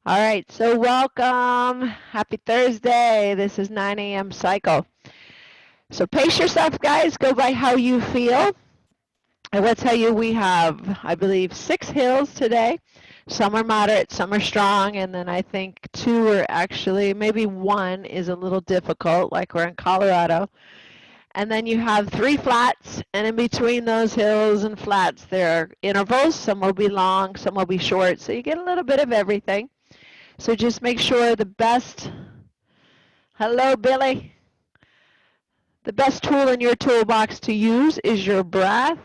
All right, so welcome. Happy Thursday. This is 9 a.m. cycle. So pace yourself, guys. Go by how you feel. I will tell you we have, I believe, 6 hills today. Some are moderate, some are strong, and then I think 2 are actually, maybe 1 is a little difficult, like we're in Colorado. And then you have 3 flats, and in between those hills and flats, there are intervals. Some will be long, some will be short, so you get a little bit of everything. So just make sure the best, hello Billy, the best tool in your toolbox to use is your breath.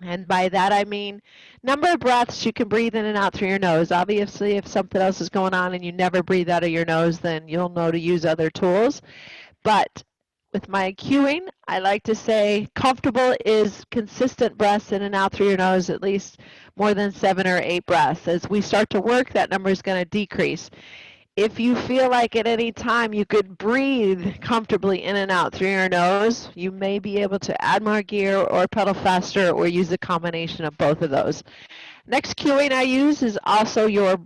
And by that I mean number of breaths you can breathe in and out through your nose. Obviously, if something else is going on and you never breathe out of your nose, then you'll know to use other tools. But with my cueing, I like to say comfortable is consistent breaths in and out through your nose, at least more than 7 or 8 breaths. As we start to work, that number is going to decrease. If you feel like at any time you could breathe comfortably in and out through your nose, you may be able to add more gear or pedal faster or use a combination of both of those. Next cueing I use is also your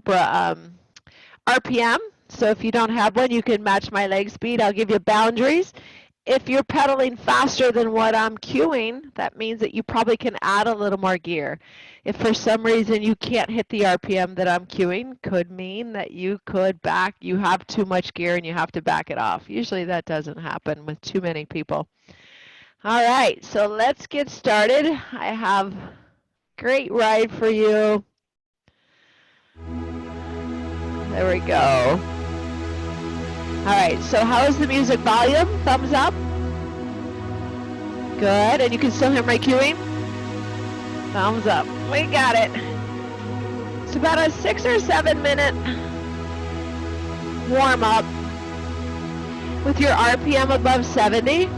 RPM. So if you don't have one, you can match my leg speed. I'll give you boundaries. If you're pedaling faster than what I'm cueing, that means that you probably can add a little more gear. If for some reason you can't hit the RPM that I'm cueing, could mean that you have too much gear and you have to back it off. Usually that doesn't happen with too many people. All right, so let's get started. I have a great ride for you. There we go. All right, so how is the music volume? Thumbs up. Good, and you can still hear my cueing? Thumbs up. We got it. It's about a 6 or 7 minute warm up with your RPM above 70.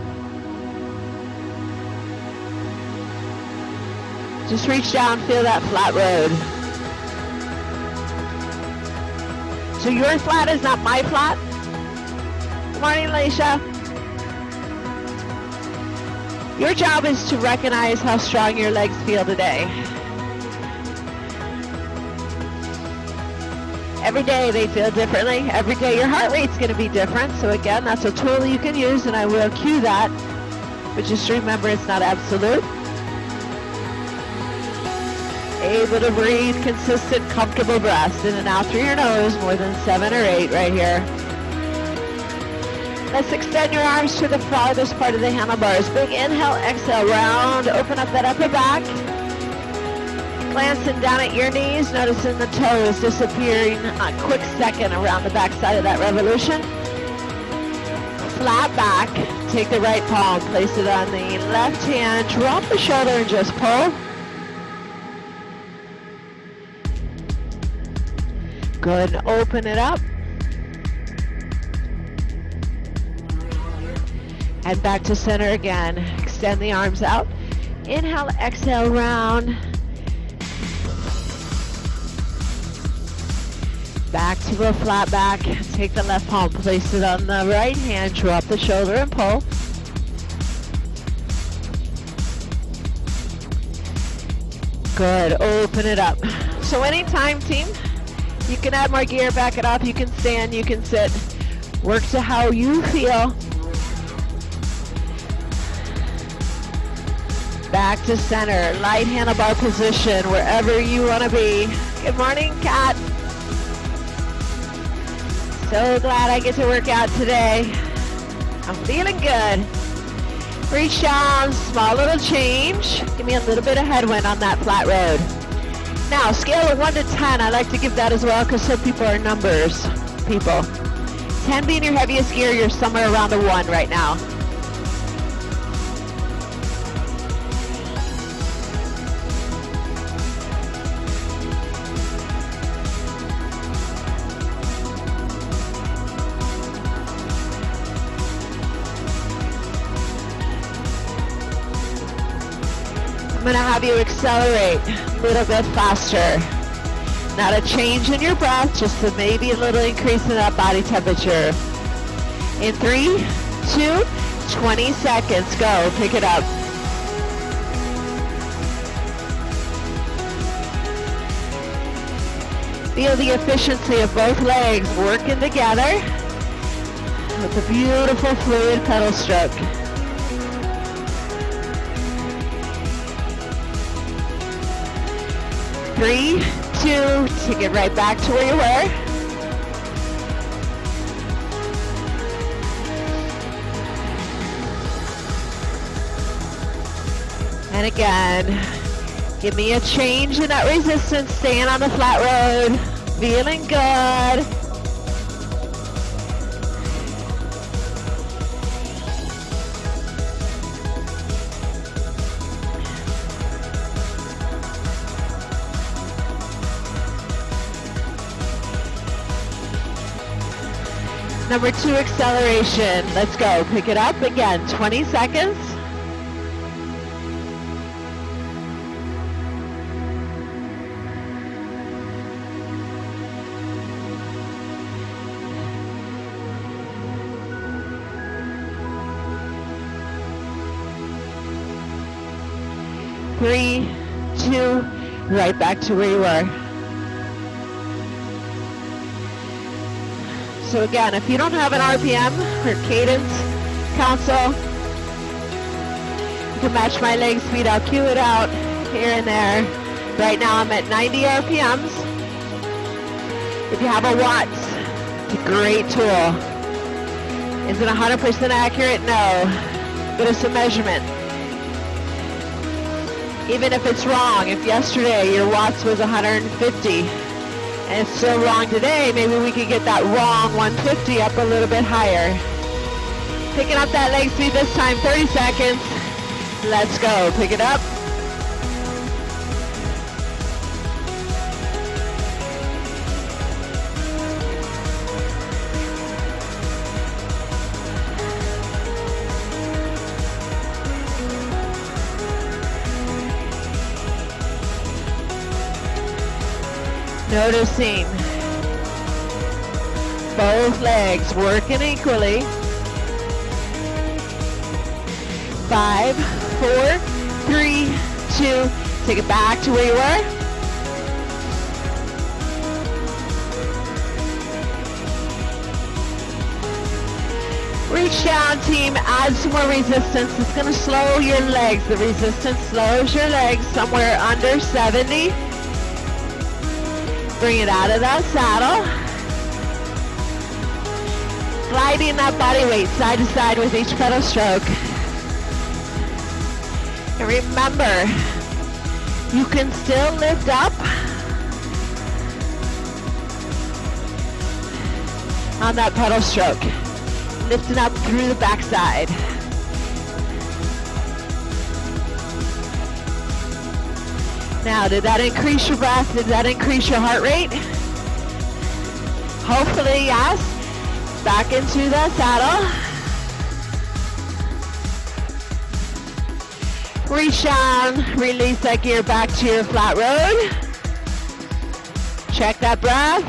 Just reach down, feel that flat road. So your flat is not my flat. Good morning, Leisha. Your job is to recognize how strong your legs feel today. Every day they feel differently. Every day your heart rate's going to be different. So again, that's a tool you can use, and I will cue that. But just remember, it's not absolute. Able to breathe consistent, comfortable breaths in and out through your nose, more than 7 or 8 right here. Let's extend your arms to the farthest part of the handlebars. Big inhale, exhale, round. Open up that upper back. Glancing down at your knees, noticing the toes disappearing a quick second around the back side of that revolution. Flat back. Take the right palm, place it on the left hand, drop the shoulder and just pull. Good, open it up. And back to center again. Extend the arms out. Inhale, exhale, round. Back to a flat back. Take the left palm, place it on the right hand, drop the shoulder and pull. Good, open it up. So anytime, team, you can add more gear, back it up, you can stand, you can sit. Work to how you feel. Back to center, light handlebar position, wherever you want to be. Good morning, Kat. So glad I get to work out today. I'm feeling good. Reach down, small little change. Give me a little bit of headwind on that flat road. Now, scale of 1 to 10, I like to give that as well because some people are numbers people. 10 being your heaviest gear, you're somewhere around a 1 right now. I'm going to have you accelerate a little bit faster. Not a change in your breath, just maybe a little increase in that body temperature. In 3, 2, 20 seconds. Go. Pick it up. Feel the efficiency of both legs working together with a beautiful fluid pedal stroke. Three, two, take it right back to where you were. And again, give me a change in that resistance, staying on the flat road, feeling good. Number 2, acceleration. Let's go. Pick it up again, 20 seconds. Three, two, right back to where you were. So again, if you don't have an RPM or cadence console, you can match my leg speed. I'll cue it out here and there. Right now I'm at 90 RPMs. If you have a Watts, it's a great tool. Is it 100% accurate? No. Get us a measurement. Even if it's wrong, if yesterday your Watts was 150, and it's still wrong today, maybe we could get that wrong 150 up a little bit higher. Picking up that leg speed this time, 30 seconds. Let's go, pick it up. Noticing both legs working equally. 5, 4, 3, 2, take it back to where you were. Reach down, team, add some more resistance. It's going to slow your legs. The resistance slows your legs somewhere under 70. Bring it out of that saddle. Gliding that body weight side to side with each pedal stroke. And remember, you can still lift up on that pedal stroke. Lifting up through the backside. Now, did that increase your breath? Did that increase your heart rate? Hopefully, yes. Back into the saddle. Reach down, release that gear back to your flat road. Check that breath.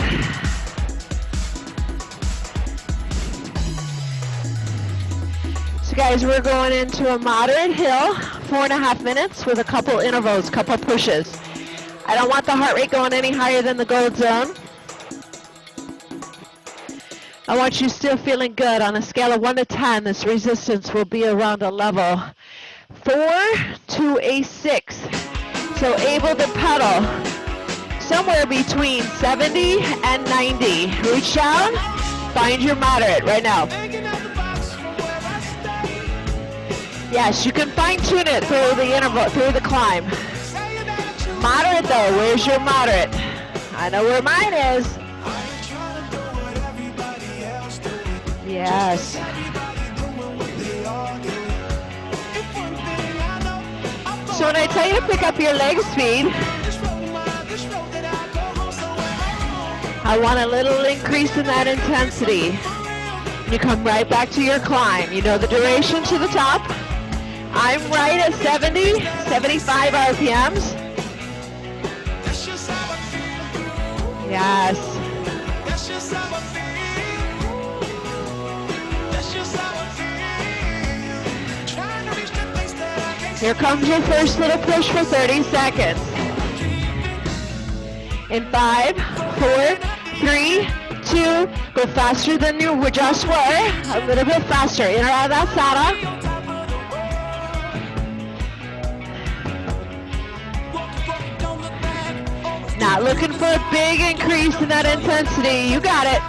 So guys, we're going into a moderate hill. 4.5 minutes with a couple intervals, couple pushes. I don't want the heart rate going any higher than the gold zone. I want you still feeling good. On a scale of 1 to 10, this resistance will be around a level 4 to a 6. So able to pedal somewhere between 70 and 90. Reach down, find your moderate right now. Yes, you can fine tune it through the interval, through the climb. Moderate though, where's your moderate? I know where mine is. Yes. So when I tell you to pick up your leg speed, I want a little increase in that intensity. You come right back to your climb. You know the duration to the top. I'm right at 70, 75 RPMs. Yes. Here comes your first little push for 30 seconds. In 5, 4, 3, 2, go faster than you just were. A little bit faster. In or out of that saddle. Not looking for a big increase in that intensity. You got it.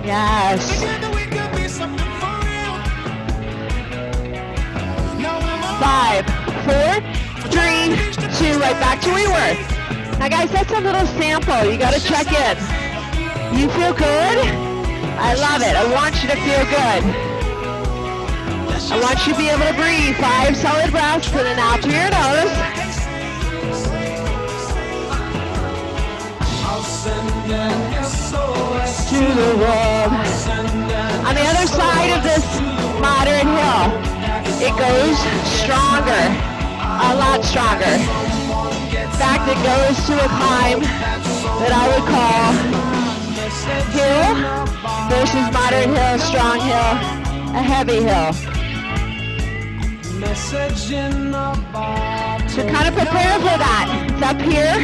Yes. 5, 4, 3, 2, right back to where you were. Now guys, that's a little sample. You got to check in. You feel good? I love it. I want you to feel good. I want you to be able to breathe. 5 solid breaths in and out through your nose. To the world. On the other side of this moderate hill, it goes stronger, a lot stronger. In fact, it goes to a climb that I would call hill versus moderate hill, strong hill, a heavy hill. So kind of prepare for that. It's up here.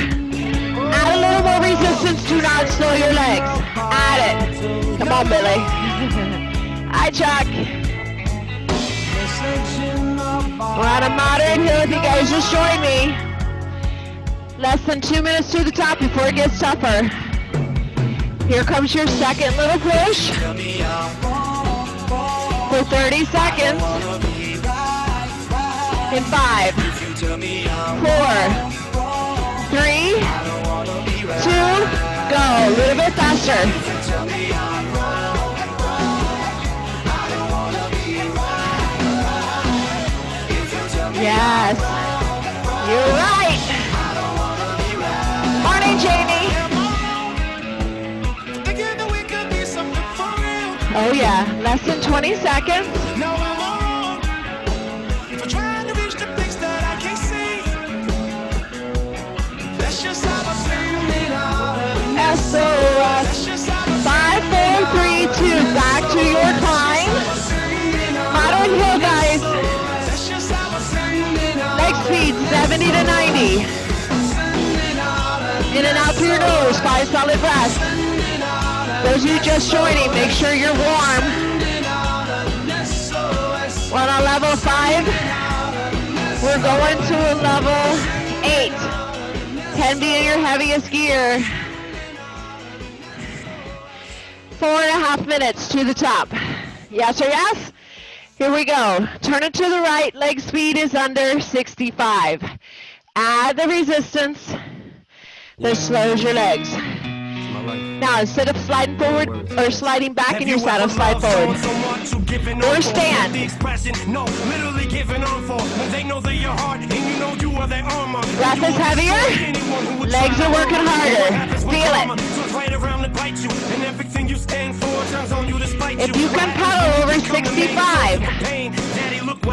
Add a little more resistance. Do not slow your legs. Add it. Come on, Billy. Hi, Chuck. We're on a moderate hill if you guys just joined me. Less than 2 minutes to the top before it gets tougher. Here comes your second little push. For 30 seconds. In 5, 4, 3, 2, go. A little bit faster. Yes. You're right. Morning, Jamie. Oh yeah, less than 20 seconds. SOS. 5, 4, 3, 2. Back to your climb. Moderate hill, guys. Leg speed 70 to 90. In and out through your nose. 5 solid breaths. Those of you just joining, make sure you're warm. We're on level 5. We're going to a level 8. 10 being your heaviest gear. 4.5 minutes to the top. Yes or yes? Here we go. Turn it to the right. Leg speed is under 65. Add the resistance that slows your legs. Now, instead of sliding forward or sliding back in your saddle, slide forward. Or stand. Breath is heavier. Legs are working harder. Feel it. If you can pedal over 65,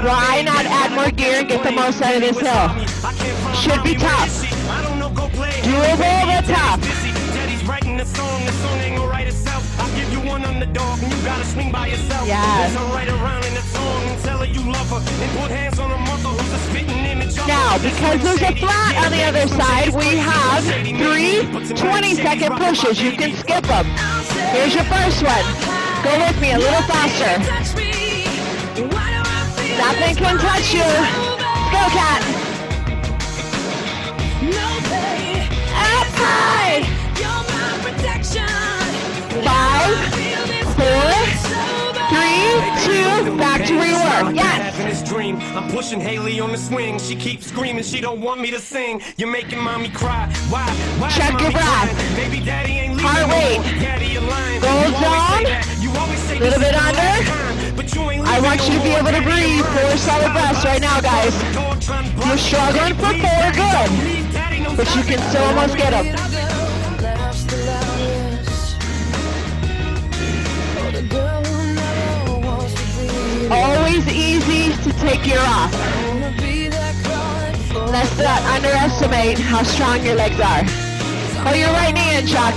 why not add more gear and get the most out of this hill? Should be tough. Doable but tough. Writing the song ain't gonna write itself. I'll give you one underdog and you gotta swing by yourself. Yes. Don't write around in the song and tell her you love her and put hands on a mother who's a spitting image of her. Now, because there's a flat on the other side, we have 3 20-second pushes. You can skip them. Here's your first one. Go with me a little faster. Nothing can touch you. Go, cat. Up high. 5, 4, 3, 2, back to where you were. Yes. I'm pushing Haley on the swing. She keeps screaming. She don't want me to sing. You're making mommy cry. Why? Check your breath. Heart rate. Gold zone. A little bit under. I want you to be able to breathe 4 solid breaths right now, guys. You're struggling for 4, good. But you can still almost get them. Always easy to take your off. Let's not underestimate how strong your legs are. Oh, your right knee in, Chuck.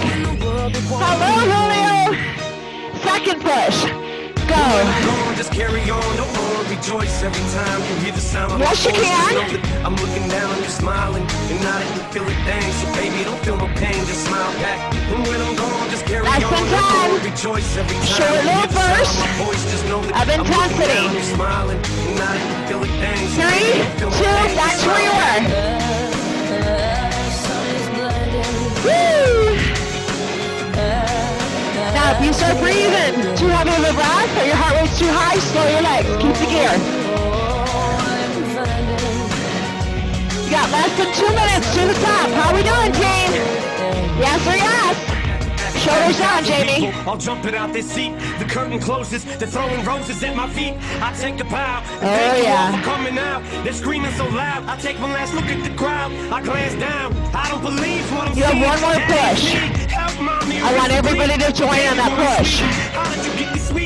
Hello, Julio. Second push. Go go. Just carry on, don't rejoice every time you hear the sound of yes, you can. I'm looking down and you're smiling, and I didn't feel a thing. So baby, don't feel no pain, just smile back. And when I'm gone, just carry on. Don't rejoice every time. Short little burst of intensity. 3, 2, that's where you were. Woo! Now, if you start breathing too heavy of a breath or your heart rate's too high, slow your legs. Keep the gear. You got less than 2 minutes to the top. How we doing, team? Yes or yes? Shoulders down, Jamie. I'll jump it out this seat. The curtain closes. They're throwing roses at my feet. I take a bow. Oh, yeah. For coming out. They're screaming so loud. I take one last look at the crowd. I glance down. I don't believe what I'm seeing. You have one more push. I want everybody to join on that push.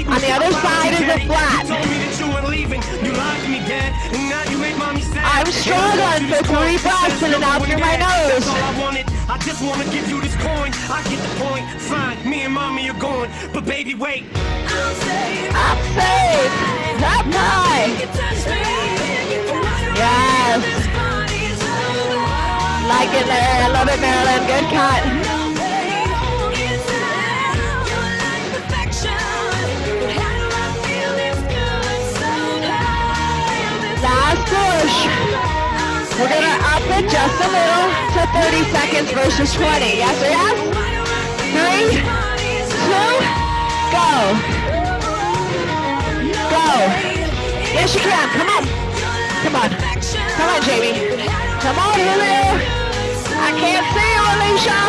On the other side is a flat. I'm struggling for 3 breaths in and out through my nose. I just want to give you this coin. I get the point. Fine, me and mommy are going. But baby, wait. I'm safe. Up high. Yes. Like it there. I love it, Marilyn. Good cut. Last push. We're going to up it just a little to 30 seconds versus 20. Yes or yes? 3, 2, go. Go. Yes, you can. Come on. Come on. Come on, Jamie. Come on, Julio. I can't see you, Alicia.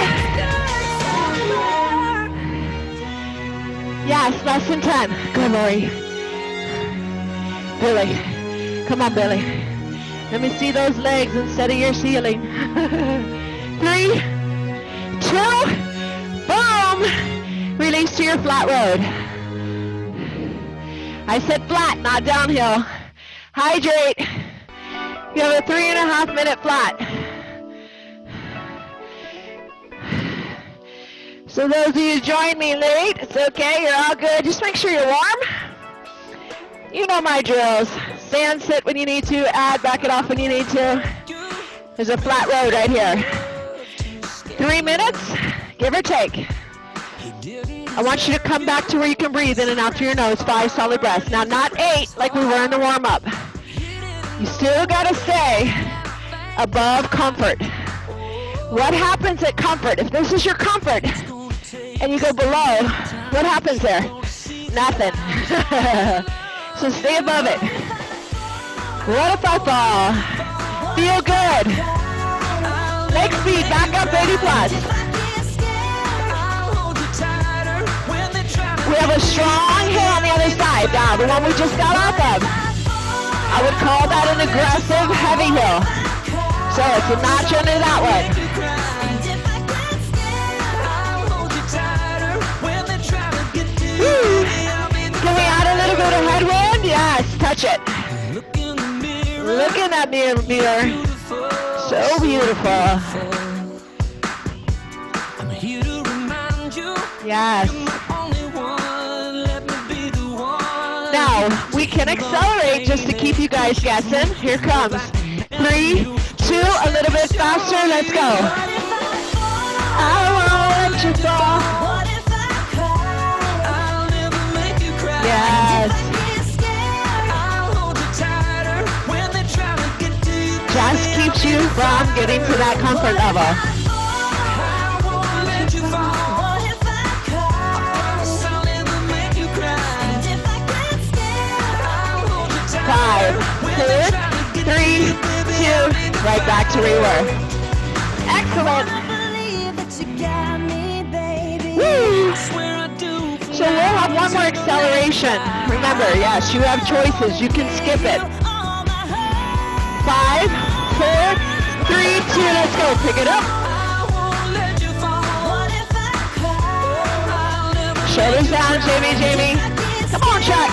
Yes, less than 10. Good, Lori. Billy. Come on, Billy. Let me see those legs instead of your ceiling. 3, 2, boom. Release to your flat road. I said flat, not downhill. Hydrate. You have a 3.5 minute flat. So those of you who joined me late, it's okay, you're all good. Just make sure you're warm. You know my drills. Stand, sit when you need to, add, back it off when you need to. There's a flat road right here. 3 minutes, give or take. I want you to come back to where you can breathe in and out through your nose, 5 solid breaths. Now, not 8 like we were in the warm-up. You still gotta stay above comfort. What happens at comfort? If this is your comfort and you go below, what happens there? Nothing. So stay above it. What if I fall? Feel good. Leg speed, back up 80 plus. We have a strong hill on the other side. Now, the one we just got off of. I would call that an aggressive heavy hill. So it's a notch under that one. Woo. Can we add a little bit of headwind? Yes, touch it. Look in that mirror. So beautiful. Yes. Now, we can accelerate just to keep you guys guessing. Here comes. 3, 2, a little bit faster. Let's go. I won't let you fall. Yes. Just keeps you from getting to that comfort level. 5, 4, 3, 2, right back to where you were. Excellent. Woo. So we'll have one more acceleration. Remember, yes, you have choices. You can skip it. 5, 4, 3, 2, let's go. Pick it up. Shoulders down, Jamie. Come on, Chuck.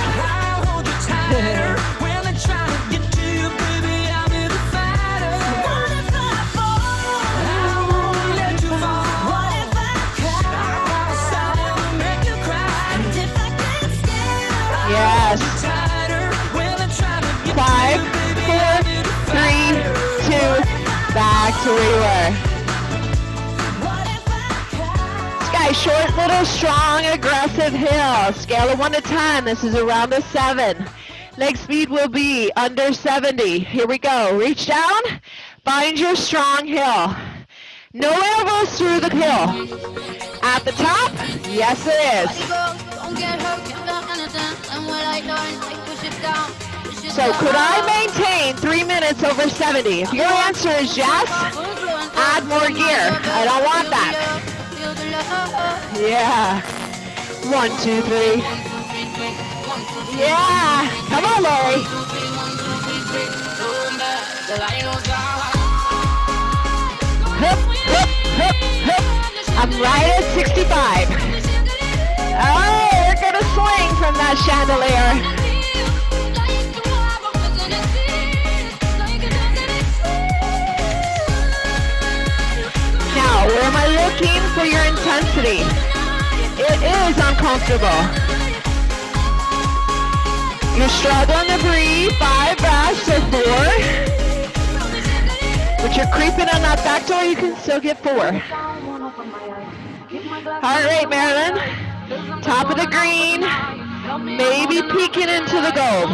5, 5, 4, 3, 2, back to where you were. Guys, short, little, strong, aggressive hill. Scale of 1 to 10. This is around a 7. Leg speed will be under 70. Here we go. Reach down. Find your strong hill. No elbows through the hill. At the top, yes it is. So could I maintain 3 minutes over 70? If your answer is yes, add more gear. I don't want that. Yeah. 1, 2, 3. Yeah. Come on, Larry. Hup, hup, hup, hup. I'm right at 65. Oh, we're going to swing from that chandelier. Now, where am I looking for your intensity? It is uncomfortable. You're struggling to breathe. 5 breaths or 4. But you're creeping on that back door, you can still get 4. Heart rate, Marilyn. Top of the green. Maybe peeking into the gold.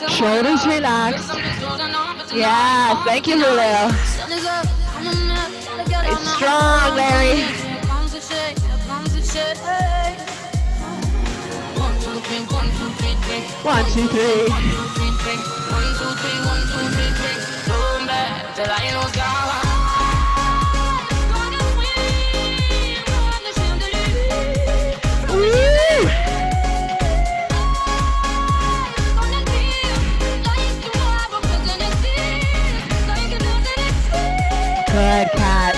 Shoulders relaxed. Yeah, thank you, Julio. It's strong, Larry. 1, 2, 3. Woo! Good cat.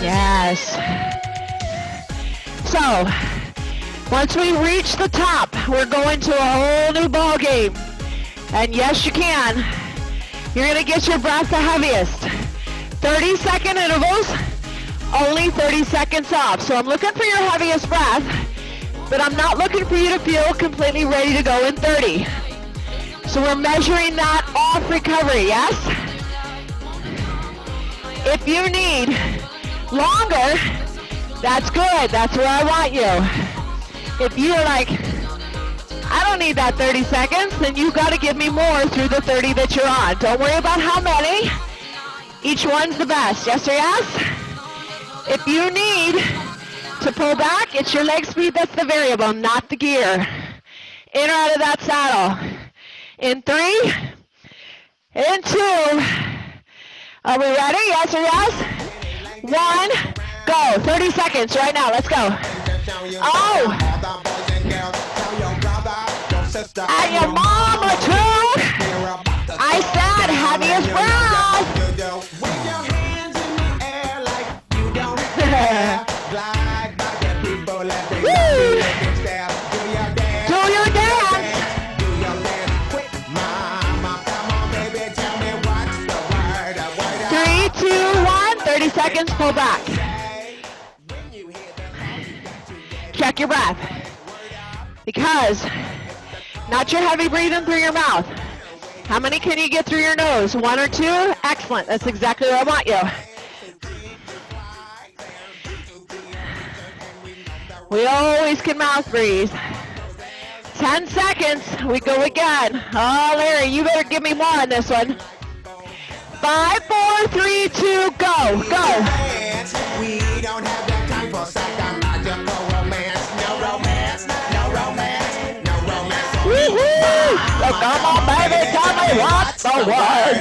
Yes. So, once we reach the top, we're going to a whole new ball game. And yes, you can. You're going to get your breath the heaviest. 30-second intervals, only 30 seconds off. So I'm looking for your heaviest breath, but I'm not looking for you to feel completely ready to go in 30. So we're measuring that off recovery, yes? If you need longer, that's good. That's where I want you. If you're like, I don't need that 30 seconds, then you got to give me more through the 30 that you're on. Don't worry about how many. Each one's the best. Yes or yes? If you need to pull back, it's your leg speed that's the variable, not the gear. In or out of that saddle. In 3, in 2. Are we ready? Yes or yes? 1, go. 30 seconds right now. Let's go. Oh. And your mama too. I said heaviest breath. Woo. Do your dance. 3, 2, 1. 30 seconds. Pull back. Check your breath. Because not your heavy breathing through your mouth. How many can you get through your nose? 1 or 2? Excellent. That's exactly where I want you. We always can mouth breathe. 10 seconds. We go again. Oh, Larry, you better give me more on this one. 5, 4, 3, 2, go. Go. We don't have that time for psychological romance. No romance. No romance. No romance. Woo-hoo! So come on, baby, tell me what's the word.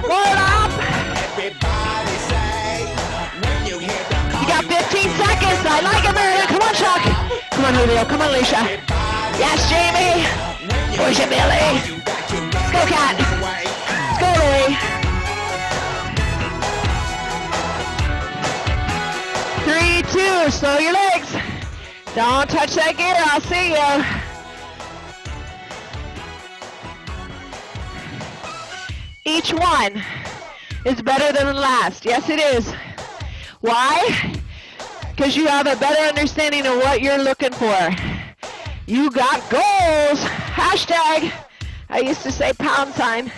Word up. Everybody say when you hear the call. You got 15 seconds. I like it, Maria. Come on, Chuck. Come on, Julio. Come on, Alicia. Yes, Jamie. Push it, Billy. Let's go, Cat. Let's go, Louie. 3, 2, slow your legs. Don't touch that gear, I'll see you. Each one is better than the last. Yes, it is. Why? Because you have a better understanding of what you're looking for. You got goals. Hashtag, I used to say pound sign.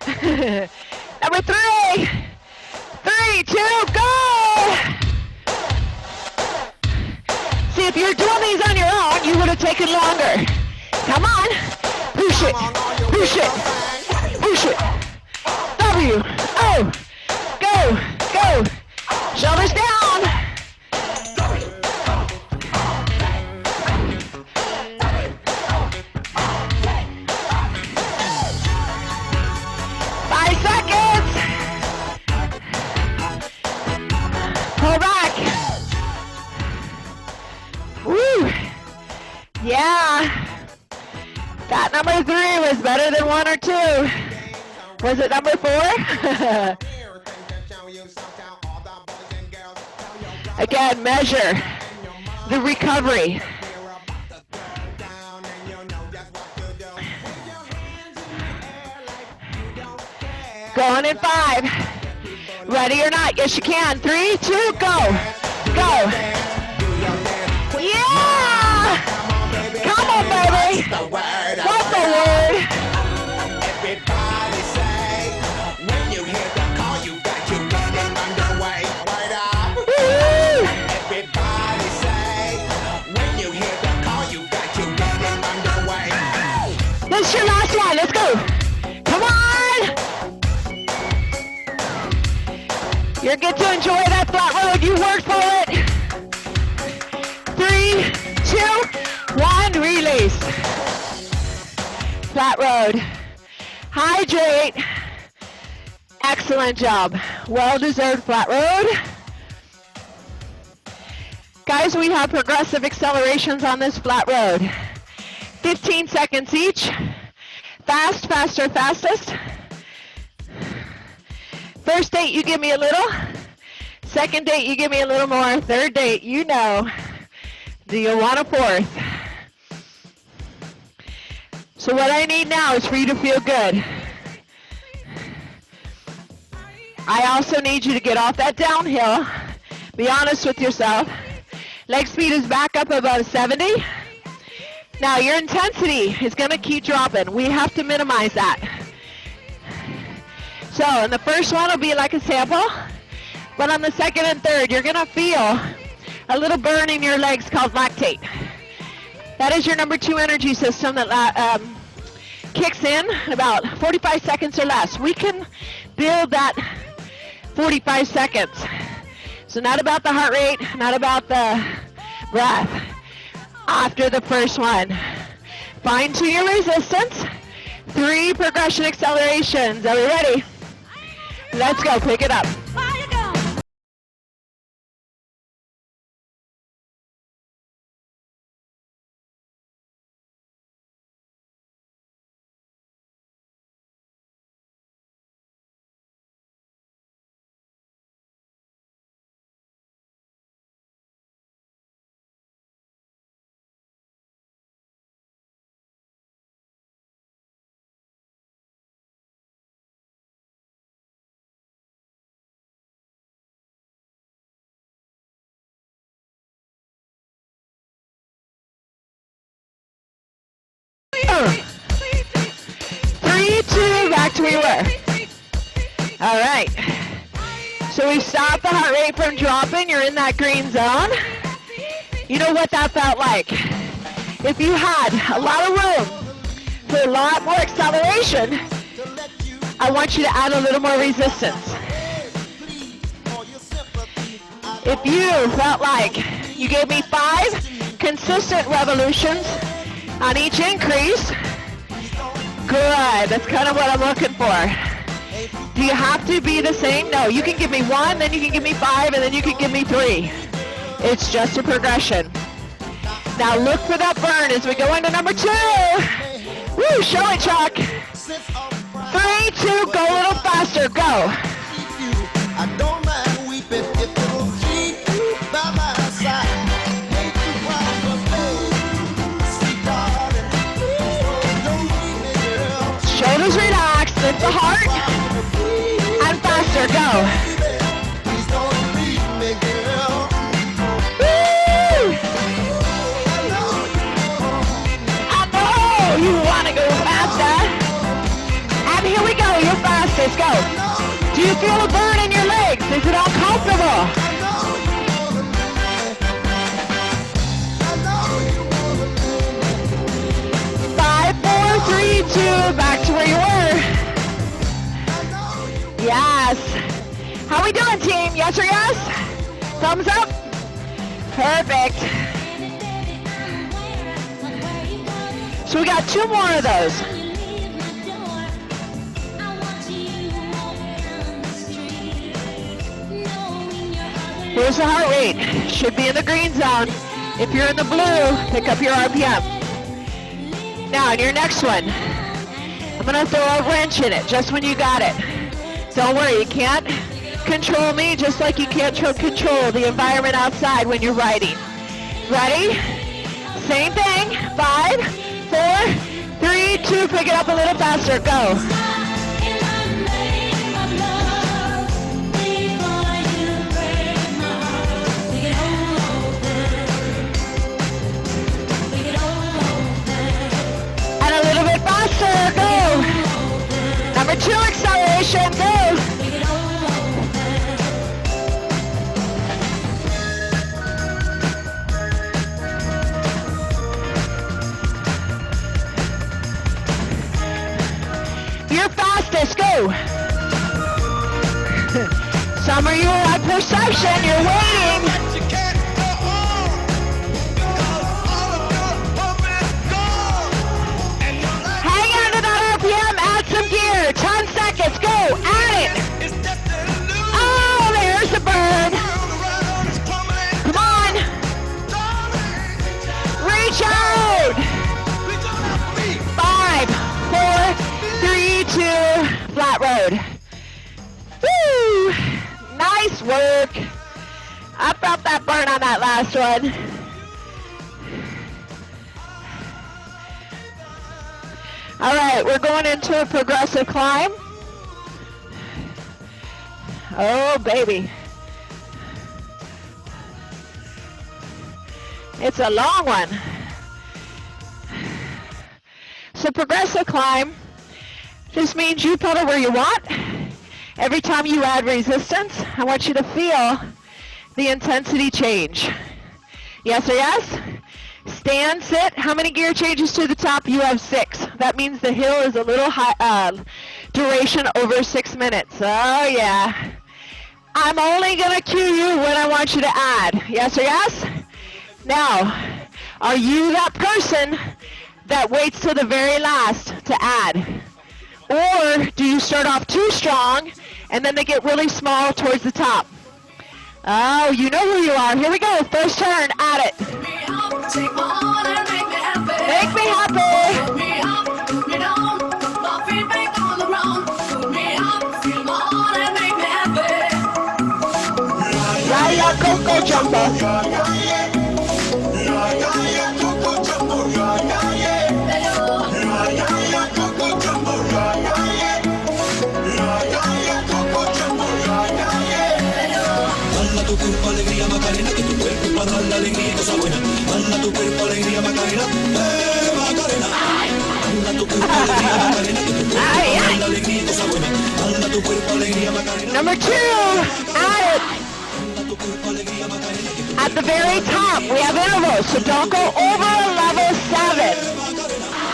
Number 3. 3, 2, go! See, if you're doing these on your own, you would have taken longer. Come on. Push it. Push it. Push it. W. O. Go. Go. Shoulders down. Pull back. Woo. Yeah. That number 3 was better than 1 or 2. Was it number 4? Again, measure the recovery. Going in 5. Ready or not? Yes, you can. 3, 2, go. Go. Yeah! Come on, baby. What's the word? Everybody say, when you hear the call, you got to get it underway. Word up. Everybody say, when you hear the call, you got to get it underway. This is your last one. Let's go. Come on. You're good to enjoy that flat road. You worked for it. 3, 2, 1, release. Flat road. Hydrate. Excellent job. Well-deserved flat road. Guys, we have progressive accelerations on this flat road. 15 seconds each. Fast, faster, fastest. First date, you give me a little. Second date, you give me a little more. Third date, you know. Do you want a fourth? So what I need now is for you to feel good. I also need you to get off that downhill. Be honest with yourself. Leg speed is back up about 70. Now your intensity is going to keep dropping. We have to minimize that. So in the first one will be like a sample, but on the second and third you're going to feel a little burn in your legs called lactate. That is your number 2 energy system that kicks in about 45 seconds or less. We can build that 45 seconds. So not about the heart rate, not about the breath. After the first one, fine tune your resistance. 3 progression accelerations. Are we ready? Let's go. Pick it up. Three, two, back to where you were. All right. So we stopped the heart rate from dropping. You're in that green zone. You know what that felt like. If you had a lot of room for a lot more acceleration, I want you to add a little more resistance. If you felt like you gave me 5 consistent revolutions on each increase, good. That's kind of what I'm looking for. Do you have to be the same? No, you can give me 1, then you can give me 5, and then you can give me 3. It's just a progression. Now look for that burn as we go into number 2. Woo, show it, Chuck. 3, 2, go a little faster, go. I don't mind weeping if it'll keep you by my side. Ain't you proud of me, sweet darling? Don't leave me, girl. Shoulders relaxed, lift the heart. And faster, go. Please don't leave me, girl. Woo! I know you want to go faster. And here we go, your fastest, go. Do you feel a burn in your legs? Is it uncomfortable? 5, 4, 3, 2, back to where you were. Yes. How we doing, team? Yes or yes? Thumbs up? Perfect. So we got 2 more of those. Here's the heart rate. Should be in the green zone. If you're in the blue, pick up your RPM. Now, in your next one, I'm going to throw a wrench in it just when you got it. Don't worry, you can't control me just like you can't control the environment outside when you're riding. Ready? Same thing. 5, 4, 3, 2, pick it up a little faster. Go. And a little bit faster. Go. Number 2, acceleration. Go. Your fastest, go. Some of you are at perception, you're waiting. Hang on to that RPM, add some gear. 10 seconds, go, add it. Oh, there's the burn. Come on. Reach out. 5, 4, 3, 2, flat road. Woo! Nice work. I felt that burn on that last one. All right, we're going into a progressive climb. Oh, baby. It's a long one. So progressive climb just means you pedal where you want. Every time you add resistance, I want you to feel the intensity change. Yes or yes? Stand, sit. How many gear changes to the top? You have 6. That means the hill is a little high, duration over 6 minutes. Oh, yeah. I'm only going to cue you when I want you to add. Yes or yes? Now, are you that person that waits till the very last to add? Or do you start off too strong and then they get really small towards the top? Oh, you know who you are. Here we go. First turn. Add it. Make me happy. Yeah, Coco Jumper. Tu cuerpo alegría Macarena, que tu cuerpo para dar la alegría y cosa buena. Manda tu cuerpo alegría Macarena, Macarena. Manda tu cuerpo alegría Macarena, que tu cuerpo para dar la alegría y cosa buena. Manda tu cuerpo alegría Macarena. Number 2, add it. At the very top, we have intervals, so don't go over level 7.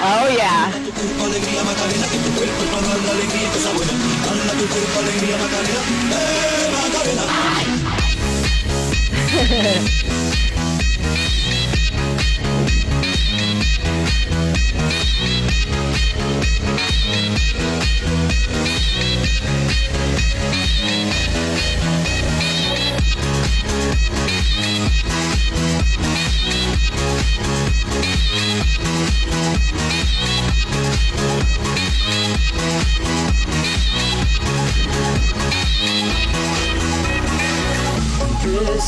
Oh yeah. Tu cuerpo alegría Macarena, que tu cuerpo para dar la alegría y cosa buena. Manda tu cuerpo alegría Macarena, Macarena.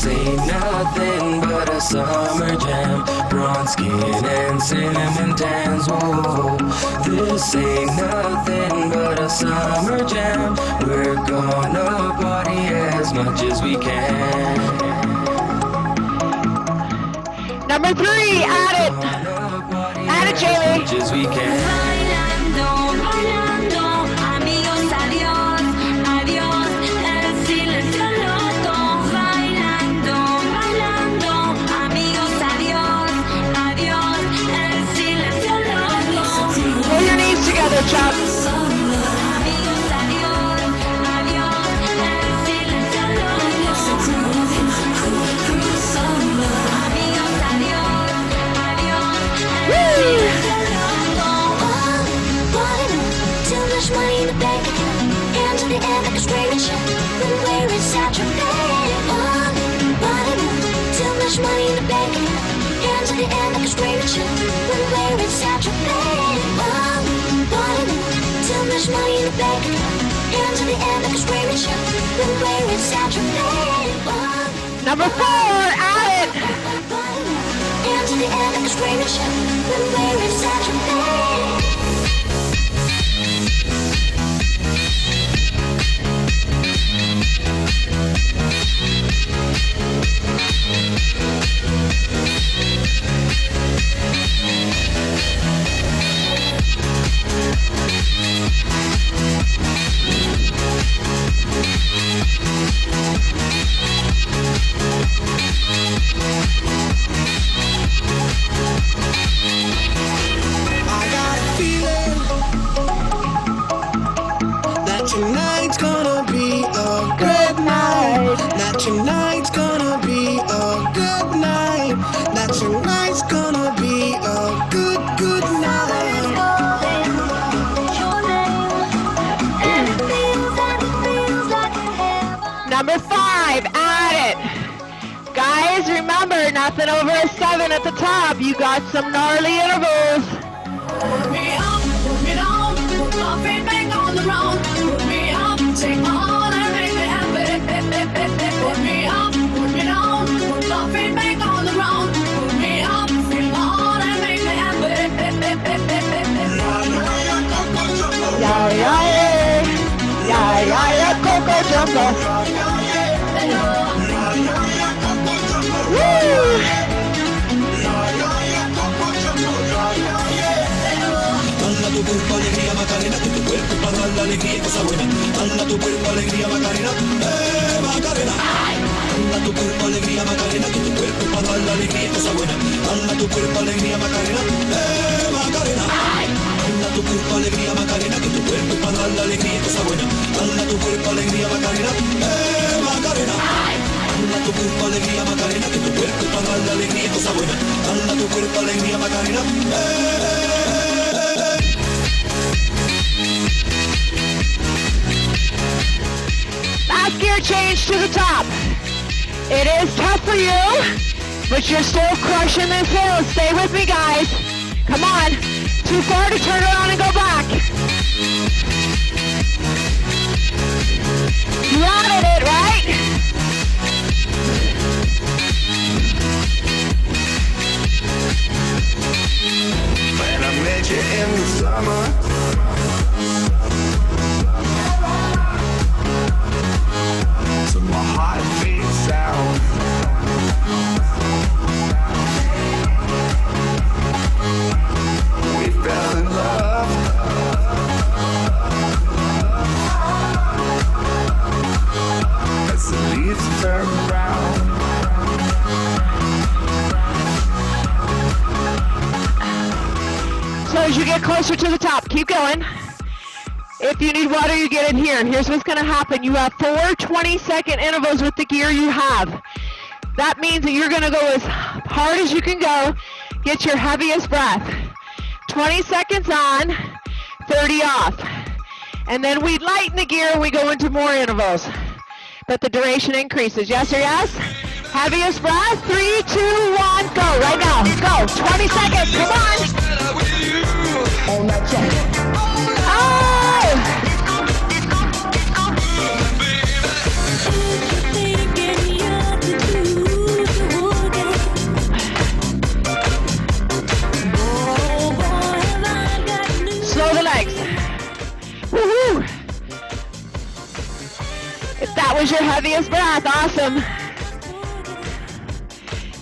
This ain't nothing but a summer jam. Bronze skin and cinnamon tans. Whoa, this ain't nothing but a summer jam. We're gonna party as much as we can. Number 3, add it. Add it, Jamie. As much as we can. Bailando, bailando, amigos, adiós, adiós, el silencio loco. Bailando, bailando, amigos, adiós, adiós, el silencio loco. Pull your knees together, Chuck. Amigos, adiós, adiós, el silencio loco. Amigos, adiós, adiós, el silencio loco. Too much money in the bank account. Hands in the air like a straight shot. When we're in saturated. Too much money in the bank account. Hands in the air like a straight shot. When we're in saturated. Too much money in the bank account. Hands in the air like a straight shot. When we're in saturated. Number 4, add it. Hands in the air like a straight shot. When we're in saturated. I got a feeling that tonight's gonna be a good night. That tonight's gonna be a good night. That tonight's gonna be a good, good night. Number 5, add it. Guys, remember, nothing over a 7 at the top. You got some gnarly intervals. Put me up, put me down, put my feet back on the ground. Put me up, take my heart and make me happy. Put me up, put me down, put my feet back on the ground. Put me up, feel my heart and make me happy. Yeah, yeah, yeah. Yeah, yeah, yeah, Coco Jumbo. Woo! Dala tu cuerpo alegría Macarena, que tu cuerpo para dar la alegría y cosa buena. Dala tu cuerpo alegría Macarena, Macarena. Dala tu cuerpo alegría Macarena, que tu cuerpo para dar la alegría y cosa buena. Dala tu cuerpo alegría Macarena, Macarena. Dala tu cuerpo alegría Macarena, que tu cuerpo para dar la alegría y cosa buena. Dala tu cuerpo alegría Macarena, Macarena. Dala tu cuerpo alegría Macarena, que tu cuerpo para dar la alegría y cosa buena. Dala tu cuerpo alegría Macarena, Last gear change to the top. It is tough for you, but you're still crushing this hill. Stay with me, guys. Come on. Too far to turn around and go back. You added it, right? When I met you in the summer, to my heartbeat sound, we fell in love. As the leaves turn brown, So as you get closer to the top, keep going. If you need water, you get it here. Here's what's going to happen. You have 4 20-second intervals with the gear you have. That means that you're going to go as hard as you can go. Get your heaviest breath. 20 seconds on, 30 off. And then we lighten the gear and we go into more intervals. But the duration increases. Yes or yes? Heaviest breath. 3, 2, 1, go. Right now. Go. 20 seconds. Come on. On that track. Oh! Thinking you're to do was your heaviest breath. Awesome.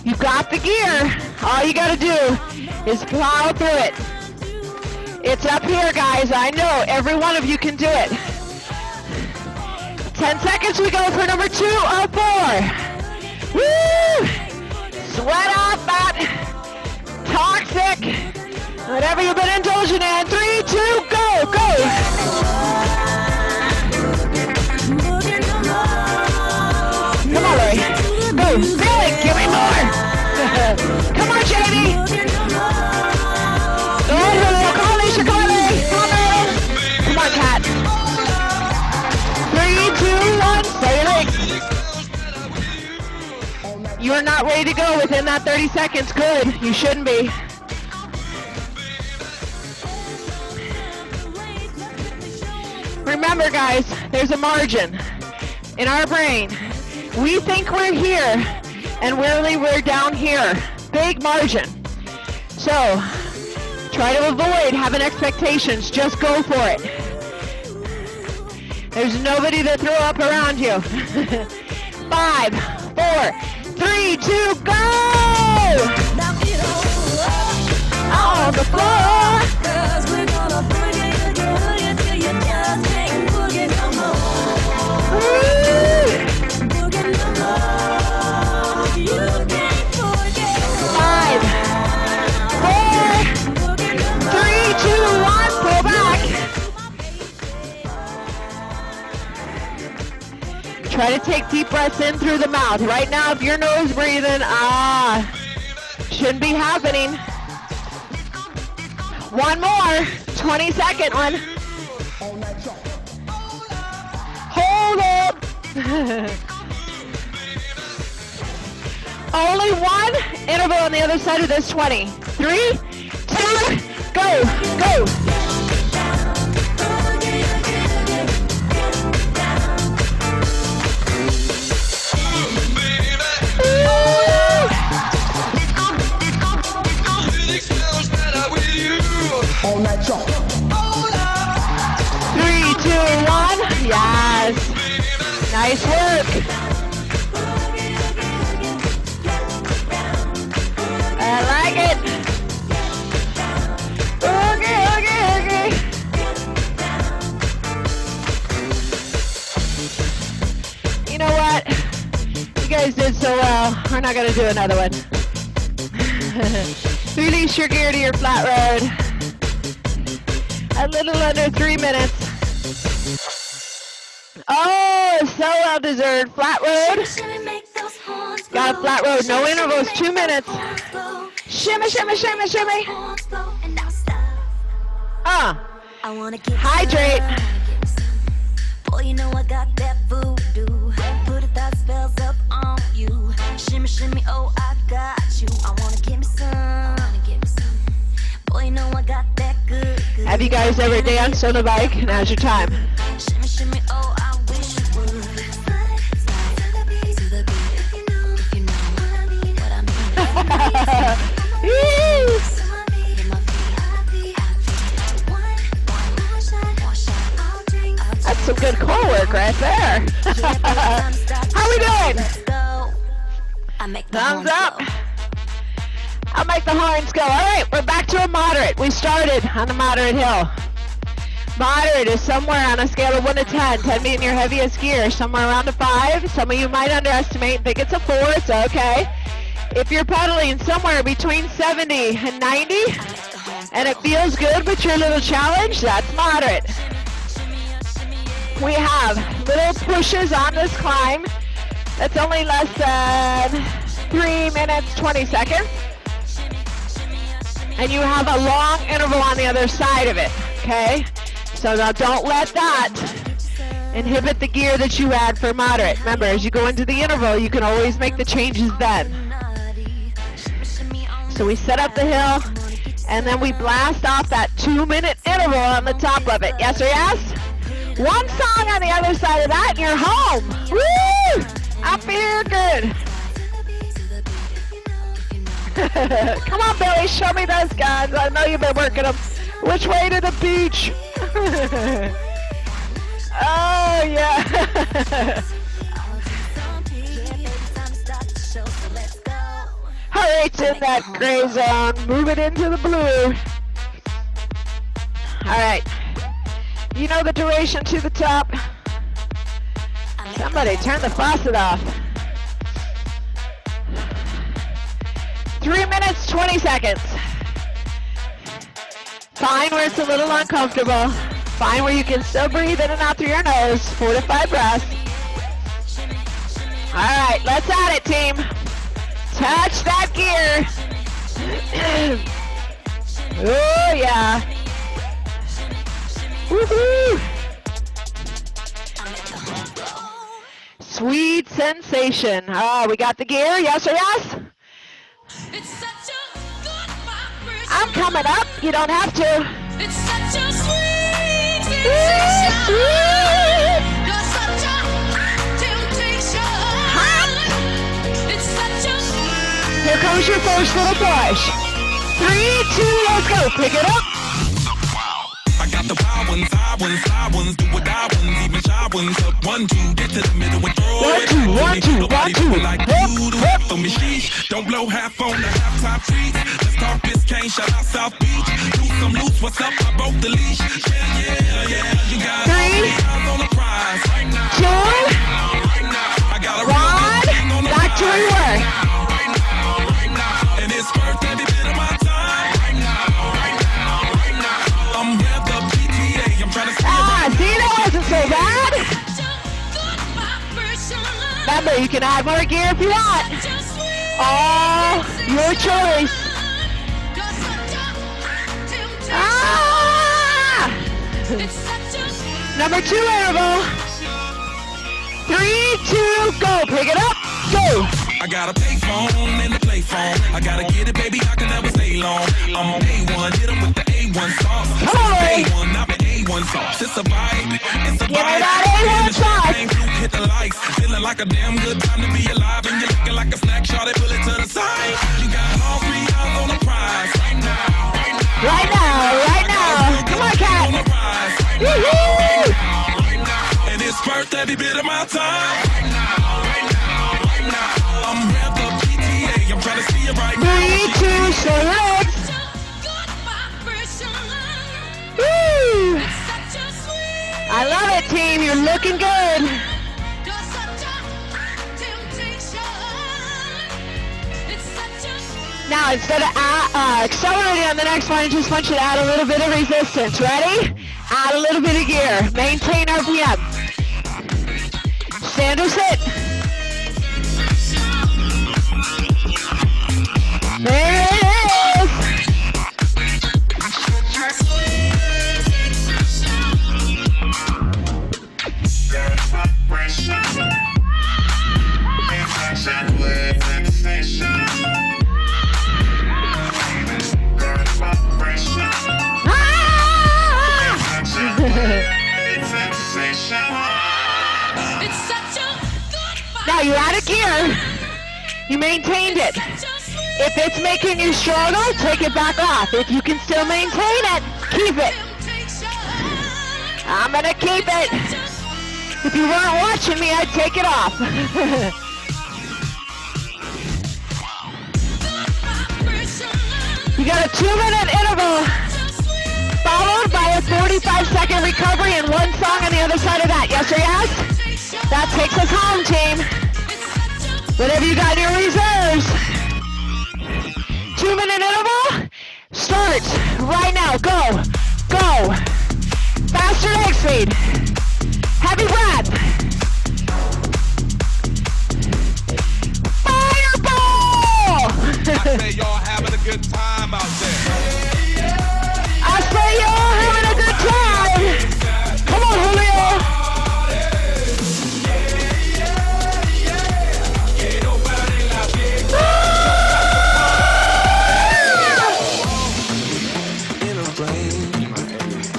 You got the gear. All you got to do is plow through it. It's up here, guys. I know every one of you can do it. 10 seconds we go for number 2 of 4. Woo! Sweat off that toxic, whatever you've been indulging in. 3, 2, go, go. Come on, Lori. Go, feel it, give me more. Come on, Jamie. Go, Julio, come on, Alicia, come on, Lori. Come on, Lori. Come on, Kat. 3, 2, 1, say your legs. You are not ready to go within that 30 seconds. Good, you shouldn't be. Remember, guys, there's a margin in our brain. We think we're here, and really we're down here. Big margin. So, try to avoid having expectations. Just go for it. There's nobody to throw up around you. 5, 4, 3, 2, go! On the floor. Try to take deep breaths in through the mouth. Right now, if you're nose breathing, shouldn't be happening. One more, 20-second one. Hold it. Only one interval on the other side of this 20. 3, 2, go, go. All night long. 3, 2, 1. Yes. Nice work. I like it. Okay, okay, okay. You know what? You guys did so well. We're not going to do another one. Release your gear to your flat road. A little under 3 minutes. Oh, so well deserved. Flat road. Got a flat road. No intervals. 2 minutes. Shimmy, shimmy, shimmy, shimmy. Hydrate. Boy, you know I got that voodoo. Put that spells up on you. Shimmy, shimmy, oh, I got you. I wanna give me some. Boy, you know I got that good. Have you guys ever danced on a bike? Now's your time. Shimmy, shimmy, oh, I wish you would. Slide to the beat, if you know what I mean. That's some good core work right there. How we doing? Thumbs up. I'll make the horns go. All right, we're back to a moderate. We started on the moderate hill. Moderate is somewhere on a scale of 1 to 10. 10 being your heaviest gear, somewhere around a 5. Some of you might underestimate and think it's a 4. It's okay. If you're pedaling somewhere between 70 and 90, and it feels good, but you're a little challenged, that's moderate. We have little pushes on this climb. That's only less than 3 minutes, 20 seconds. And you have a long interval on the other side of it, okay? So now don't let that inhibit the gear that you add for moderate. Remember, as you go into the interval, you can always make the changes then. So we set up the hill, and then we blast off that 2-minute interval on the top of it. Yes or yes? One song on the other side of that, and you're home. Woo! I feel good. Come on, Billy, show me those guns. I know you've been working them. Which way to the beach? Oh, yeah. it's in that gray zone. Move it into the blue. All right. You know the duration to the top. Somebody turn the faucet off. 3 minutes, 20 seconds. Find where it's a little uncomfortable. Find where you can still breathe in and out through your nose. 4 to 5 breaths. All right, let's at it, team. Touch that gear. Oh, yeah. Woohoo! Sweet sensation. Oh, we got the gear, yes or yes? It's such a good vibration. I'm coming up, you don't have to. It's such a sweet sensation. Sweet. You're such a temptation. It's such a Here comes your first little push. 3, 2, let's go. Pick it up. I got the wild ones, high ones, fly ones, do what I ones, even shy ones. Up 1, 2, get to the middle and throw One, it. two, one, two, Nobody one, two. do it like Hip, you do hip. it for me, sheesh. Don't blow half on the halftime trees. Let's talk Biscayne, shout out South Beach. Loose, I'm loose, what's up? I broke the leash. Yeah. You got 3, eyes on the prize. 2, I got a real good thing on 1. the Back to where you were. and it's worth every bit of my time. I'm revved up GTA, I'm trying to see See, that wasn't so bad. good vibration. Remember, you can add more gear if you want. Just sweet. All your choice. You're such a temptation. Ah! It's such a Number 2 interval. 3, 2, go. Pick it up. Go. I got a payphone and a play phone. I gotta get it, baby, I can never stay long. I'm A1, hit 'em with the A1 sauce. Come on, Ray. A1, not the A1 sauce. It's a vibe, it's a Give me vibe. that A1 In the sauce. champagne flute, hit the lights. Feeling like a damn good time to be alive. And you're looking like a snack, shawty, pull it to the side. You got all 3 eyes on the prize. Right now. Come on, cat. On the prize. Woohoo! And it's worth every bit of my time. I'm revved up GTA, I'm trying to see it right now. 3, 2, say legs. good vibration. Woo! Such a sweet. I love it, team. You're looking good. You're such a temptation. It's such a Now, instead of accelerating on the next one, I just want you to add a little bit of resistance. Ready? Add a little bit of gear. Maintain RPM. Stand or sit. There it is. It's such a good Now you added gear. You maintained it. If it's making you struggle, take it back off. If you can still maintain it, keep it. I'm gonna keep it. If you weren't watching me, I'd take it off. You got a 2-minute interval, followed by a 45-second recovery and one song on the other side of that. Yes or yes? That takes us home, team. Whatever you got in your reserves. 2-minute interval starts right now. Go. Go. Faster leg speed. Heavy breath. Fireball! I say y'all having a good time out there. I say y'all having a good time. Come on, Julio.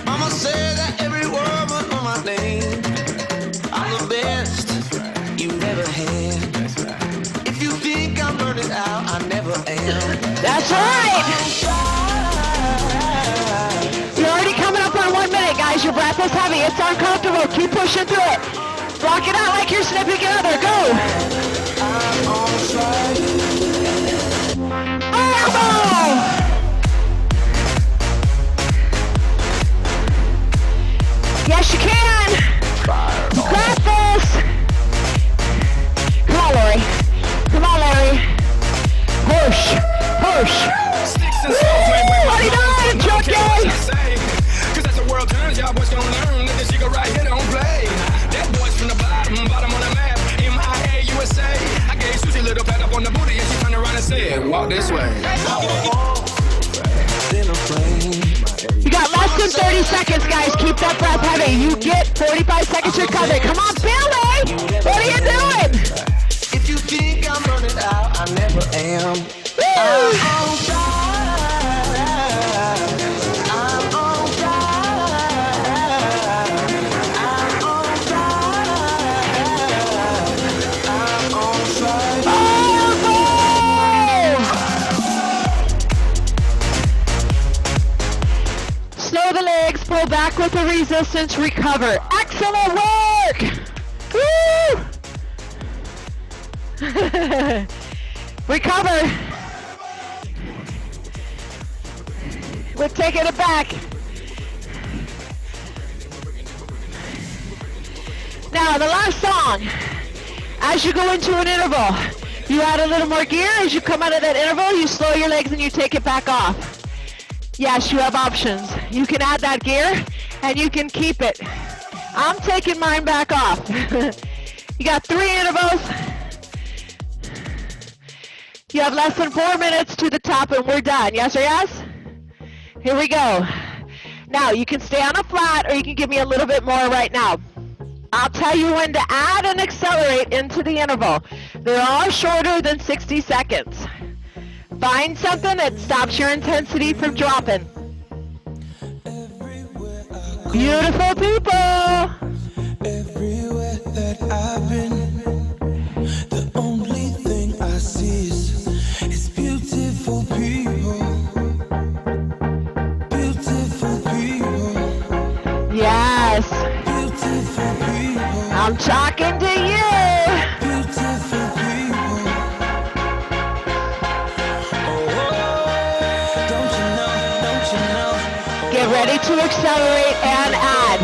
Mama said that every word was on my name. I'm the best you never had. If you think I'm burning out, I never am. That's right. You're already coming up on 1 minute, guys. Your breath is heavy. It's uncomfortable. Keep pushing through it. Rock it out like you're snipping another. Go. Yes, you can. You got this. Come on, Lori. Come on, Larry. Push. Push. Sticks and stones may break my What are you bones, doing, but I don't care what Chucky? y'all say. 'Cause as the world turns, y'all boys gonna learn that this nigga right here don't play. That boy's from the bottom on the map. MIA USA. I gave Susie a little pat up on the booty and she turned around and said, walk this way. You got less than 30 seconds, guys. Keep that breath heavy. You get 45 seconds to recover. Come on, Billy. What are you doing? If you think I'm running out, I never am. Woo. I'm on fire. I'm on fire. I'm on fire. I'm on fire. Slow the legs, pull back with the resistance, recover. Excellent work! Woo! Recover. We're taking it back. Now, the last song. As you go into an interval, you add a little more gear. As you come out of that interval, you slow your legs and you take it back off. Yes, you have options. You can add that gear and you can keep it. I'm taking mine back off. You got 3 intervals. You have less than 4 minutes to the top and we're done. Yes or yes? Here we go. Now you can stay on a flat or you can give me a little bit more right now. I'll tell you when to add and accelerate into the interval. They're all shorter than 60 seconds. Find something that stops your intensity from dropping. Beautiful people. Everywhere that I've been, the only thing I see is beautiful people. Beautiful people. Yes. Beautiful people. I'm talking to you. Beautiful people. Don't you know? Don't you know? Get ready to accelerate and add.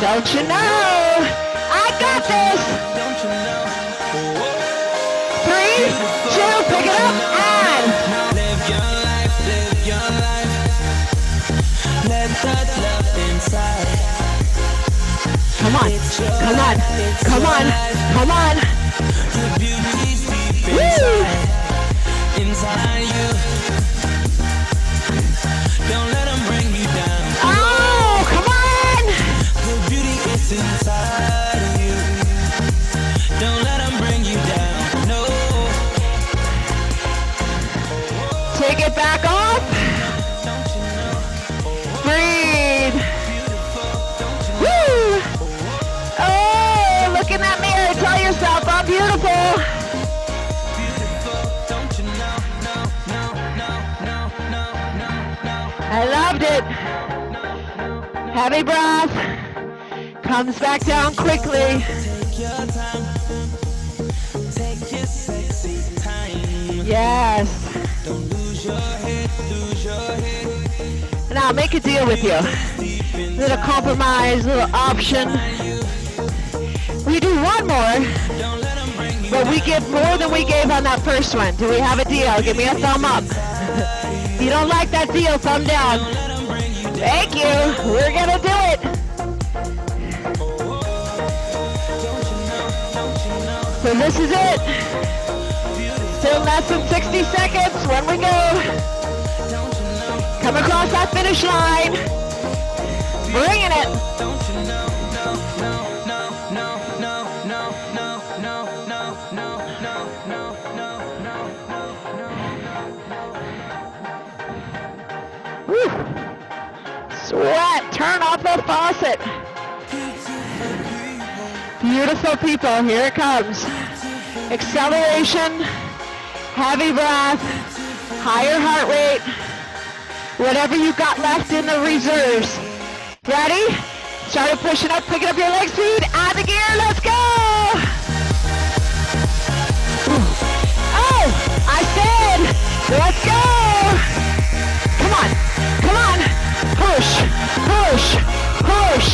Don't you know? I got this. Don't you know? 3, 2, pick it up, add. Live your life, live your life. Let that love inside. Come on, come on, come on, come on. The beauty's deep Woo! inside you. Don't let them bring you down. Oh, come on. The beauty is inside of you. Don't let them bring you down. No. Take it back off. Don't you know? Breathe. Beautiful. Don't you know? Woo! Oh, look in that mirror. Tell yourself I'm beautiful. Beautiful. Don't you know? No, no, no, no, no, no, no. I loved it. Heavy breath. Comes back down quickly. Take your time. Take your sexy time. Yes. Don't lose your head, lose your head. And I'll make a deal with you. Little compromise, little option. We do one more, Don't let them bring you but we give more than we gave on that first one. Do we have a deal? Give me a thumb up. If you don't like that deal, thumb down. let them bring you down. Thank you. We're gonna do it. So this is it. Still less than 60 seconds when we go. Come across that finish line. Bringing it. Don't you know? No, no, no, no, no, no, no, no, no, no, no, no, no, no. Woo. Sweat. Turn off the faucet. Beautiful people. Here it comes. Acceleration. Heavy breath. Higher heart rate. Whatever you got left in the reserves. Ready? Start pushing up, picking up your leg speed. Add the gear. Let's go. Oh, I said, let's go. Come on. Come on. Push, push, push.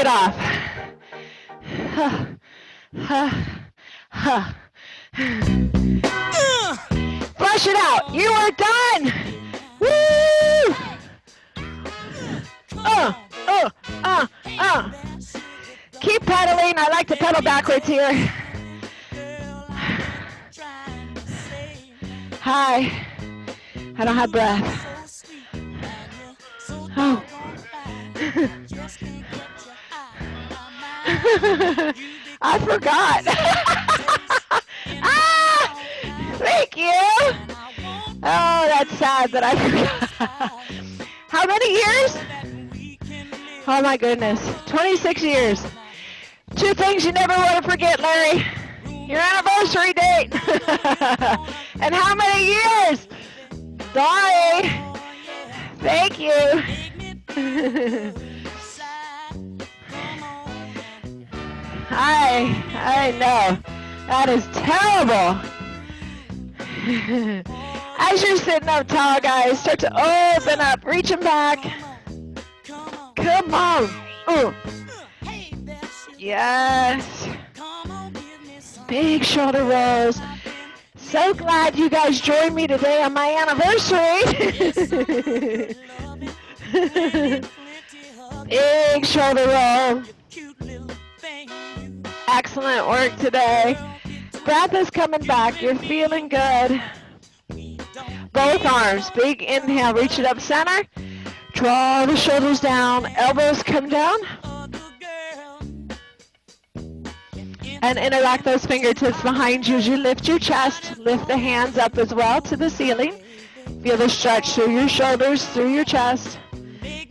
it off. Flush it out. You are done. Woo! Keep pedaling. I like to pedal backwards here. Hi. I don't have breath. Oh. I forgot. Thank you. Oh, that's sad that I forgot. How many years? Oh my goodness. 26 years. 2 things you never want to forget, Larry. Your anniversary date. And how many years? Sorry. Thank you. I know. That is terrible. As you're sitting up tall, guys, start to open up, reaching back. Come on. Ooh. Yes. Big shoulder rolls. So glad you guys joined me today on my anniversary. Big shoulder roll. Excellent work today. Breath is coming back. You're feeling good. Both arms. Big inhale. Reach it up center. Draw the shoulders down. Elbows come down. And interact those fingertips behind you as you lift your chest. Lift the hands up as well to the ceiling. Feel the stretch through your shoulders, through your chest.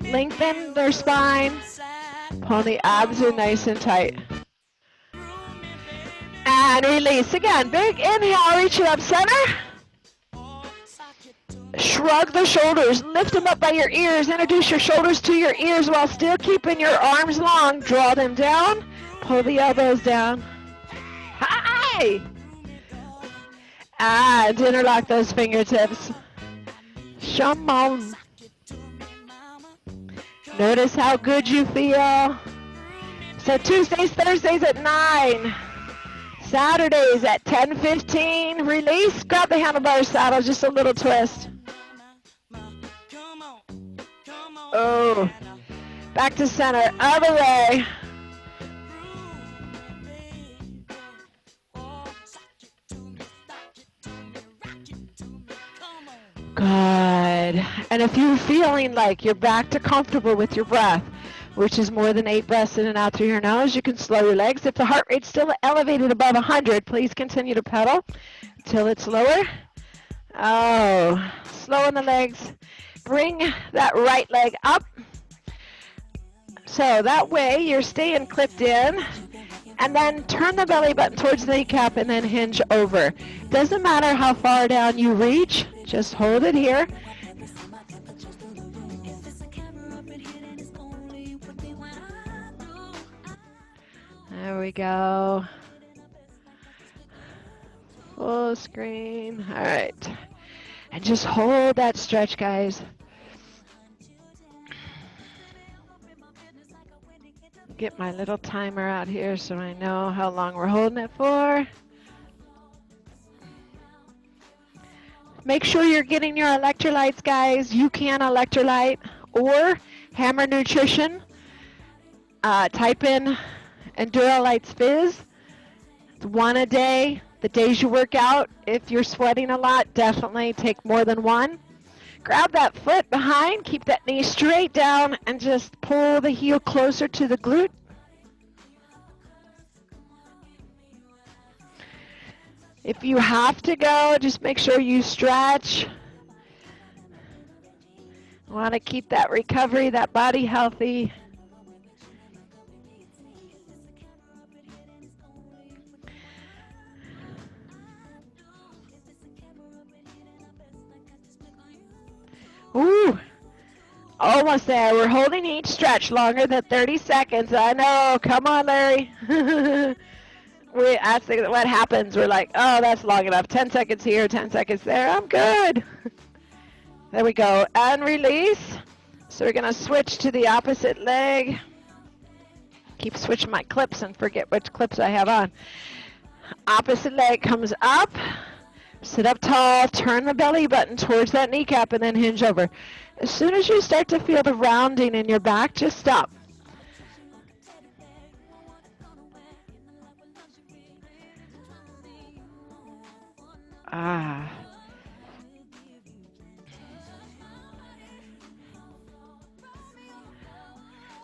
Lengthen their spine. Pull the abs in nice and tight. And release. Again, big inhale, reach it up center. Shrug the shoulders. Lift them up by your ears. Introduce your shoulders to your ears while still keeping your arms long. Draw them down. Pull the elbows down. Hi! And interlock those fingertips. Shalom. Notice how good you feel. So Tuesdays, Thursdays at 9. Saturdays at 10:15. Release. Grab the handlebar saddle. Just a little twist. Oh. Back to center. Other way. Good. And if you're feeling like you're back to comfortable with your breath, which is more than 8 breaths in and out through your nose, you can slow your legs. If the heart rate's still elevated above 100, please continue to pedal until it's lower. Oh, slow in the legs. Bring that right leg up. So that way you're staying clipped in. And then turn the belly button towards the kneecap and then hinge over. Doesn't matter how far down you reach, just hold it here. There we go. Full screen. All right. And just hold that stretch, guys. Get my little timer out here so I know how long we're holding it for. Make sure you're getting your electrolytes, guys. You can electrolyte or Hammer Nutrition. Type in Endurolites Fizz. It's 1 a day. The days you work out, if you're sweating a lot, definitely take more than 1. Grab that foot behind, keep that knee straight down, and just pull the heel closer to the glute. If you have to go, just make sure you stretch. Want to keep that recovery, that body healthy. Ooh, almost there. We're holding each stretch longer than 30 seconds. I know. Come on, Larry. That's what happens. We're like, oh, that's long enough. 10 seconds here, 10 seconds there. I'm good. There we go. And release. So we're going to switch to the opposite leg. keep switching my clips and forget which clips I have on. Opposite leg comes up. Sit up tall, turn the belly button towards that kneecap, and then hinge over. As soon as you start to feel the rounding in your back, just stop. Ah.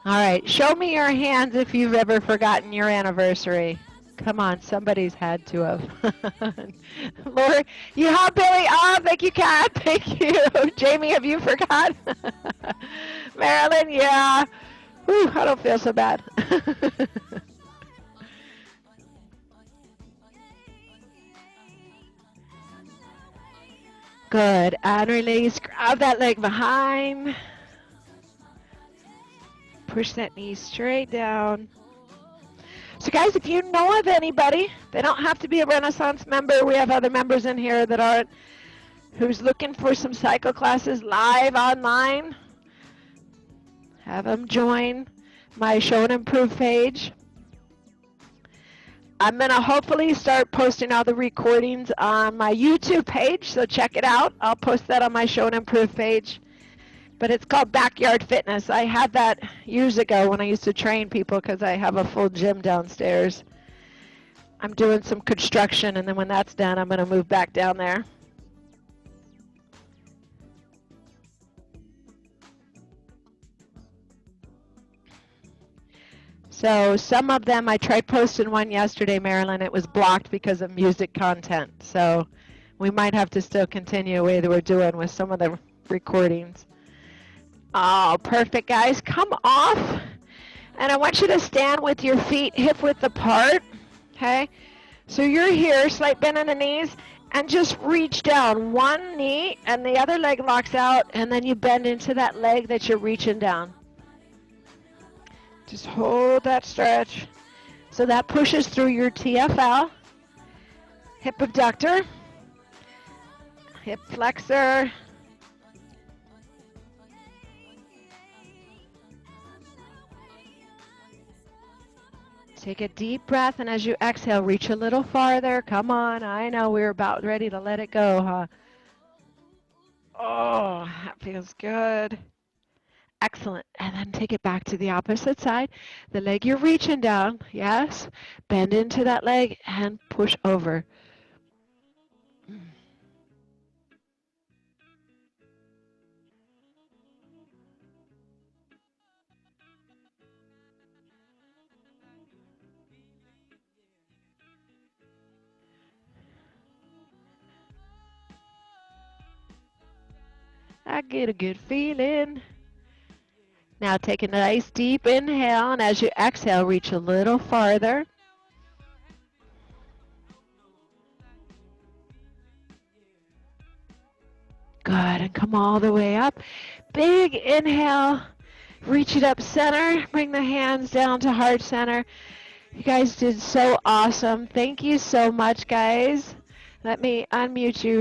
All right, show me your hands if you've ever forgotten your anniversary. Come on, somebody's had to have. Lori, you have, Billy? Oh, thank you, Kat. Thank you. Jamie, have you forgot? Marilyn, yeah. Whew, I don't feel so bad. Good. And release. Grab that leg behind. Push that knee straight down. So guys, if you know of anybody, they don't have to be a Renaissance member. We have other members in here that aren't, who's looking for some cycle classes live online. Have them join my Show and Improve page. I'm going to hopefully start posting all the recordings on my YouTube page, so check it out. I'll post that on my Show and Improve page. But it's called Backyard Fitness. I had that years ago when I used to train people because I have a full gym downstairs. I'm doing some construction, and then when that's done, I'm going to move back down there. So some of them, I tried posting one yesterday, Marilyn. It was blocked because of music content. So we might have to still continue the way that we're doing with some of the recordings. Oh, perfect, guys. Come off. And I want you to stand with your feet hip width apart. Okay? So you're here, slight bend in the knees, and just reach down. One knee, and the other leg locks out, and then you bend into that leg that you're reaching down. Just hold that stretch. So that pushes through your TFL, hip abductor, hip flexor, take a deep breath, and as you exhale, reach a little farther. Come on. I know we're about ready to let it go, huh? Oh, that feels good. Excellent. And then take it back to the opposite side. The leg you're reaching down, yes. Bend into that leg and push over. I get a good feeling. Now take a nice deep inhale, and as you exhale, reach a little farther. Good, and come all the way up. Big inhale, reach it up center, bring the hands down to heart center. You guys did so awesome. Thank you so much, guys. Let me unmute you.